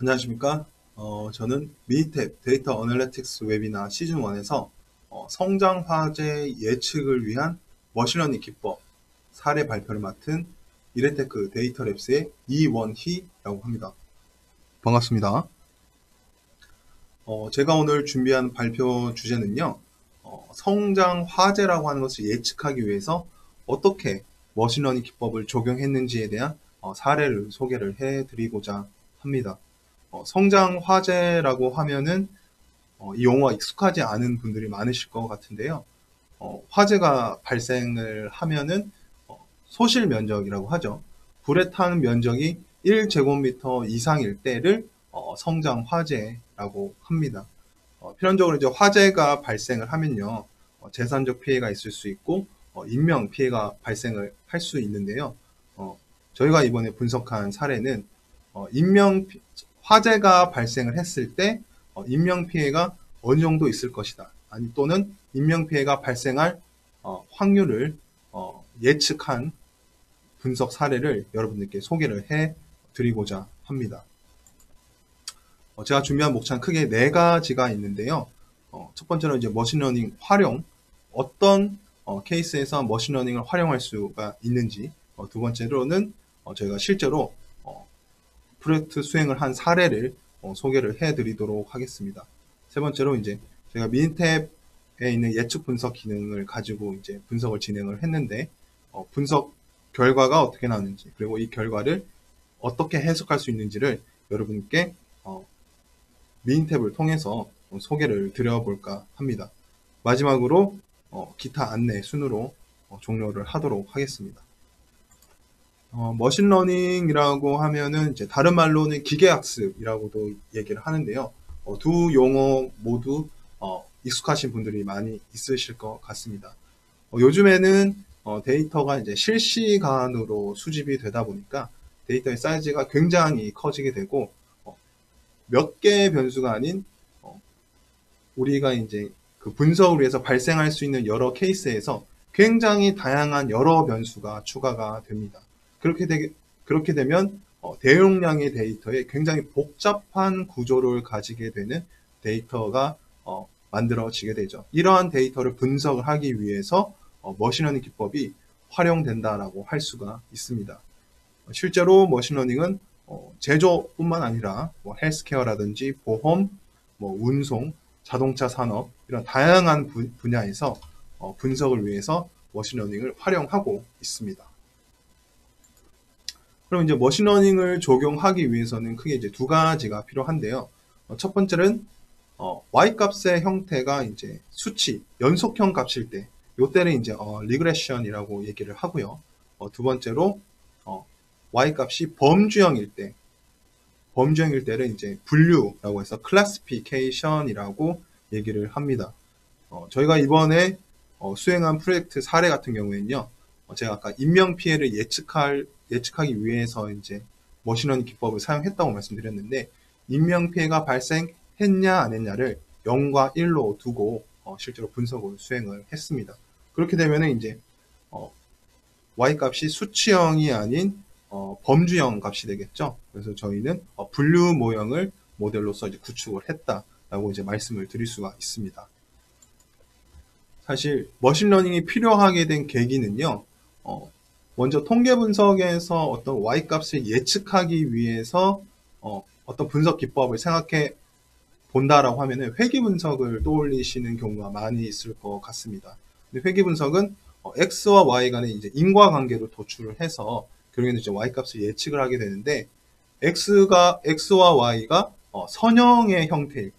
안녕하십니까? 저는 미니탭 데이터 어널리틱스 웨비나 시즌1에서 성장 화제 예측을 위한 머신러닝 기법 사례 발표를 맡은 이레테크 데이터랩스의 이원희라고 합니다. 반갑습니다. 제가 오늘 준비한 발표 주제는요, 성장 화제라고 하는 것을 예측하기 위해서 어떻게 머신러닝 기법을 적용했는지에 대한 사례를 소개를 해드리고자 합니다. 성장 화재라고 하면은 이 용어가 익숙하지 않은 분들이 많으실 것 같은데요. 화재가 발생을 하면은 소실 면적이라고 하죠. 불에 타는 면적이 1제곱미터 이상일 때를 성장 화재라고 합니다. 필연적으로 이제 화재가 발생을 하면요, 재산적 피해가 있을 수 있고 인명 피해가 발생을 할 수 있는데요. 저희가 이번에 분석한 사례는 화재가 발생을 했을 때 인명 피해가 어느 정도 있을 것이다. 아니 또는 인명 피해가 발생할 확률을 예측한 분석 사례를 여러분들께 소개를 해 드리고자 합니다. 제가 준비한 목차는 크게 4가지가 있는데요. 첫 번째로 이제 머신러닝 활용, 어떤 케이스에서 머신러닝을 활용할 수가 있는지, 두 번째로는 저희가 실제로 프로젝트 수행을 한 사례를 소개를 해드리도록 하겠습니다. 세 번째로 이제 제가 미니탭에 있는 예측 분석 기능을 가지고 이제 분석을 진행을 했는데 분석 결과가 어떻게 나왔는지, 그리고 이 결과를 어떻게 해석할 수 있는지를 여러분께 미니탭을 통해서 소개를 드려볼까 합니다. 마지막으로 기타 안내 순으로 종료를 하도록 하겠습니다. 머신러닝이라고 하면은 이제 다른 말로는 기계학습이라고도 얘기를 하는데요. 두 용어 모두 익숙하신 분들이 많이 있으실 것 같습니다. 요즘에는 데이터가 이제 실시간으로 수집이 되다 보니까 데이터의 사이즈가 굉장히 커지게 되고 몇 개의 변수가 아닌 우리가 이제 그 분석을 위해서 발생할 수 있는 여러 케이스에서 굉장히 다양한 여러 변수가 추가가 됩니다. 그렇게 되면 대용량의 데이터에 굉장히 복잡한 구조를 가지게 되는 데이터가 만들어지게 되죠. 이러한 데이터를 분석을 하기 위해서 머신러닝 기법이 활용된다라고 할 수가 있습니다. 실제로 머신러닝은 제조뿐만 아니라 헬스케어라든지 보험, 운송, 자동차 산업 이런 다양한 분야에서 분석을 위해서 머신러닝을 활용하고 있습니다. 그럼 이제 머신러닝을 적용하기 위해서는 크게 이제 2가지가 필요한데요. 첫 번째는 y 값의 형태가 이제 수치, 연속형 값일 때, 이때는 이제 리그레션이라고 얘기를 하고요. 두 번째로 y 값이 범주형일 때는 이제 분류라고 해서 클래시피케이션이라고 얘기를 합니다. 저희가 이번에 수행한 프로젝트 사례 같은 경우에는요, 제가 아까 인명 피해를 예측하기 위해서 이제 머신러닝 기법을 사용했다고 말씀드렸는데, 인명 피해가 발생했냐 안 했냐를 0과 1로 두고 실제로 분석을 수행을 했습니다. 그렇게 되면 이제 y 값이 수치형이 아닌 범주형 값이 되겠죠. 그래서 저희는 분류 모형을 모델로서 이제 구축을 했다라고 이제 말씀을 드릴 수가 있습니다. 사실 머신러닝이 필요하게 된 계기는요, 먼저 통계 분석에서 어떤 y 값을 예측하기 위해서 어떤 분석 기법을 생각해 본다라고 하면은 회귀 분석을 떠올리시는 경우가 많이 있을 것 같습니다. 근데 회귀 분석은 x와 y 간의 이제 인과관계로 도출을 해서 결국에는 이제 y 값을 예측을 하게 되는데, x와 y가 선형의 형태일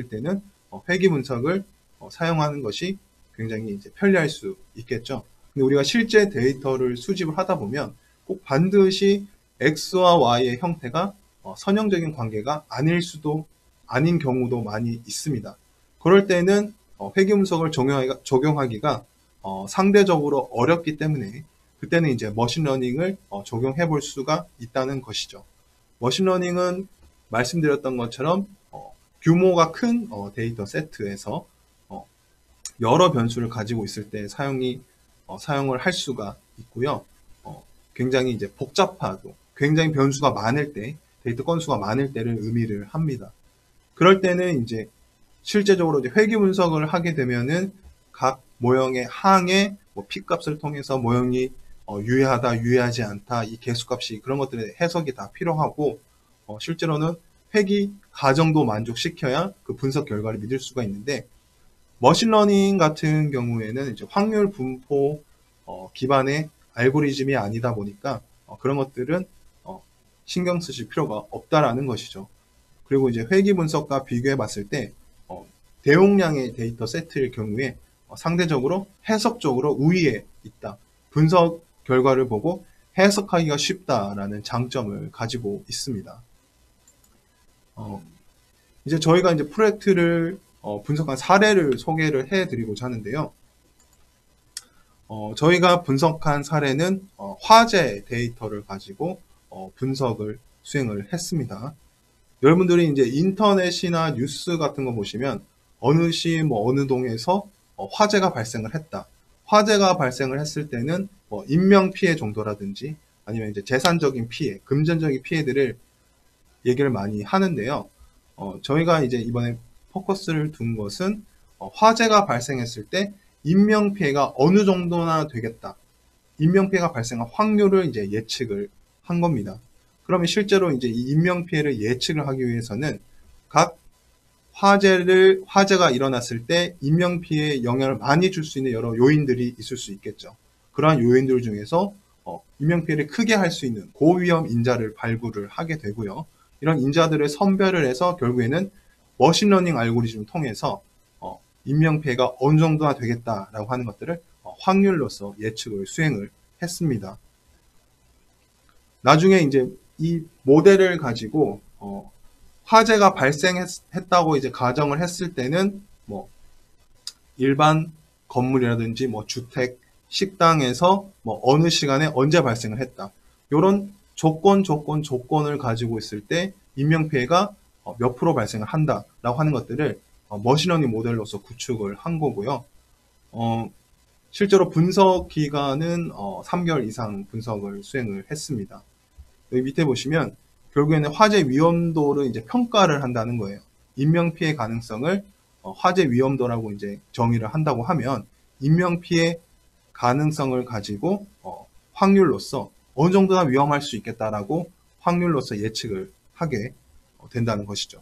때는 회귀 분석을 사용하는 것이 굉장히 이제 편리할 수 있겠죠. 근데 우리가 실제 데이터를 수집을 하다 보면 꼭 반드시 x와 y의 형태가 선형적인 관계가 아닌 경우도 많이 있습니다. 그럴 때는 회귀 분석을 적용하기가 상대적으로 어렵기 때문에 그때는 이제 머신러닝을 적용해 볼 수가 있다는 것이죠. 머신러닝은 말씀드렸던 것처럼 규모가 큰 데이터 세트에서 여러 변수를 가지고 있을 때 사용을 할 수가 있고요. 굉장히 이제 복잡하고 굉장히 변수가 많을 때 데이터 건수가 많을 때를 의미를 합니다. 그럴 때는 이제 실제적으로 이제 회귀 분석을 하게 되면은 각 모형의 항의 뭐 P값을 통해서 모형이 유해하다, 유해하지 않다, 이 개수값이 그런 것들의 해석이 다 필요하고 실제로는 회귀 가정도 만족시켜야 그 분석 결과를 믿을 수가 있는데 머신러닝 같은 경우에는 이제 확률 분포 기반의 알고리즘이 아니다 보니까 그런 것들은 신경 쓰실 필요가 없다라는 것이죠. 그리고 이제 회귀 분석과 비교해 봤을 때 대용량의 데이터 세트일 경우에 상대적으로 해석적으로 우위에 있다. 분석 결과를 보고 해석하기가 쉽다라는 장점을 가지고 있습니다. 이제 저희가 이제 프로젝트를 분석한 사례를 소개를 해드리고자 하는데요. 저희가 분석한 사례는 화재 데이터를 가지고 분석을 수행을 했습니다. 여러분들이 이제 인터넷이나 뉴스 같은 거 보시면 어느 시 뭐 어느 동에서 화재가 발생을 했다. 화재가 발생을 했을 때는 뭐 인명 피해 정도라든지 아니면 이제 재산적인 피해, 금전적인 피해들을 얘기를 많이 하는데요. 저희가 이제 이번에 포커스를 둔 것은 화재가 발생했을 때 인명 피해가 어느 정도나 되겠다. 인명 피해가 발생할 확률을 이제 예측을 한 겁니다. 그러면 실제로 이제 이 인명 피해를 예측을 하기 위해서는 각 화재가 일어났을 때 인명 피해에 영향을 많이 줄 수 있는 여러 요인들이 있을 수 있겠죠. 그러한 요인들 중에서 인명 피해를 크게 할 수 있는 고위험 인자를 발굴을 하게 되고요. 이런 인자들을 선별을 해서 결국에는 머신러닝 알고리즘을 통해서 인명 피해가 어느 정도나 되겠다라고 하는 것들을 확률로서 예측을 수행을 했습니다. 나중에 이제 이 모델을 가지고 화재가 발생했다고 이제 가정을 했을 때는 뭐 일반 건물이라든지 뭐 주택, 식당에서 뭐 어느 시간에 언제 발생을 했다. 이런 조건을 가지고 있을 때 인명 피해가 몇 프로 발생을 한다라고 하는 것들을 머신러닝 모델로서 구축을 한 거고요. 실제로 분석 기간은 3개월 이상 분석을 수행을 했습니다. 여기 밑에 보시면 결국에는 화재 위험도를 이제 평가를 한다는 거예요. 인명 피해 가능성을 화재 위험도라고 이제 정의를 한다고 하면 인명 피해 가능성을 가지고 확률로서 어느 정도나 위험할 수 있겠다라고 확률로서 예측을 하게 된다는 것이죠.